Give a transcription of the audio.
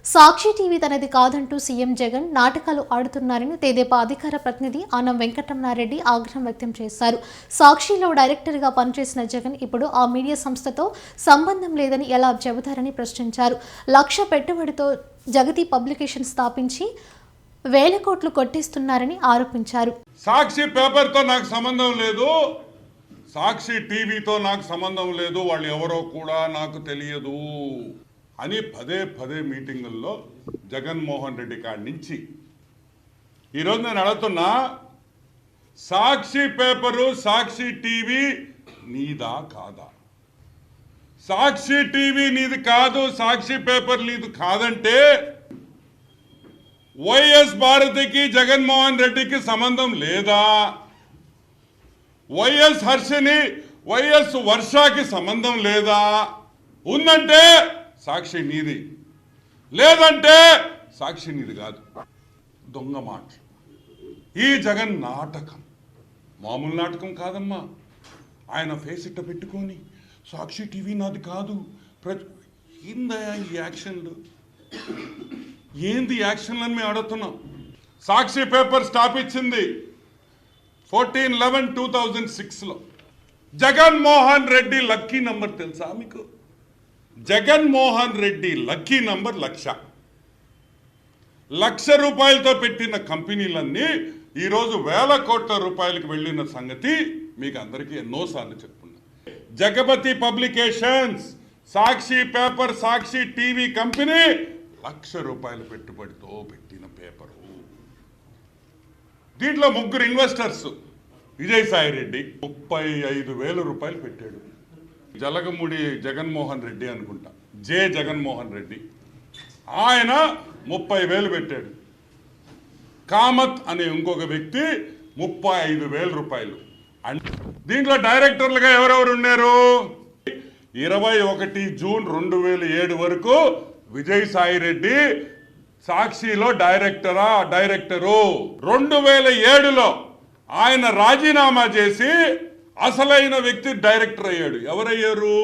సాక్షి TV తనది కాదంటూ CM Jagan నాటకాలు ఆడుతున్నారని తెదేపా అధికార ప్రతినిధి ఆనం వెంకటరమణారెడ్డి ఆగ్రహం వ్యక్తం చేశారు. సాక్షిలో డైరెక్టర్గా పనిచేసిన జగన్ ఇప్పుడు ఆ మీడియా సంస్థతో సంబంధం లేదని ఎలా చెబుతారని ప్రశ్నించారు. 1,00,000 పెట్టుబడితో జగతి పబ్లికేషన్ స్థాపించి వేల కోట్లు కొట్టేస్తున్నారని ఆరోపించారు. సాక్షి పేపర్తో నాకు సంబంధం లేదు, సాక్షి టీవీతో నాకు సంబంధం లేదు, వాళ్ళు ఎవరో కూడా నాకు తెలియదు అని పదే మీటింగుల్లో జగన్మోహన్ రెడ్డి కాడి నుంచి ఈరోజు నేను అడుగుతున్నా, సాక్షి పేపరు సాక్షి టీవీ నీదా కాదా? సాక్షి టీవీ నీది కాదు, సాక్షి పేపర్ నీది కాదంటే వైఎస్ భారతికి జగన్మోహన్ రెడ్డికి సంబంధం లేదా? వైఎస్ హర్షిని వైఎస్ వర్షకి సంబంధం లేదా? ఉందంటే సాక్షి నీది, లేదంటే సాక్షి నీది కాదు. దొంగ మాటలు. ఈ జగన్ నాటకం మామూలు నాటకం కాదమ్మా. ఆయన ఫేస్ ఇట్ట పెట్టుకొని సాక్షి టీవీ నాది కాదు, ఏందయ్యా ఈ యాక్షన్లు? ఏంది యాక్షన్లు అని మేము అడుగుతున్నాం. సాక్షి పేపర్ స్థాపించింది 14/11/2006లో. జగన్మోహన్ రెడ్డి లక్కీ నంబర్ తెలుసా మీకు? Jaganmohan Reddy lucky number 1,00,000. 1,00,000 రూపాయలతో పెట్టిన కంపెనీలన్నీ ఈరోజు వేల కోట్ల రూపాయలకు వెళ్ళిన సంగతి మీకు అందరికీ ఎన్నోసార్లు చెప్పుకున్నా. జగపతి పబ్లికేషన్స్, సాక్షి పేపర్, సాక్షి టీవీ కంపెనీ 1,00,000 రూపాయల పెట్టుబడితో పెట్టిన పేపరు. దీంట్లో 3 ఇన్వెస్టర్స్. విజయసాయి రెడ్డి 35,000 రూపాయలు పెట్టాడు. జలగముడి జగన్మోహన్ రెడ్డి అనుకుంటా, జగన్మోహన్ రెడ్డి, ఆయన 30,000 పెట్టాడు. కామత్ అనే ఇంకొక వ్యక్తి 35,000 రూపాయలు. దీంట్లో డైరెక్టర్లుగా ఎవరెవరు ఉన్నారు? 21 జూన్ 2007 వరకు విజయసాయి రెడ్డి సాక్షిలో డైరెక్టరు. 2007లో ఆయన రాజీనామా చేసి అసలైన వ్యక్తి డైరెక్టర్ అయ్యాడు. ఎవరయ్యారు?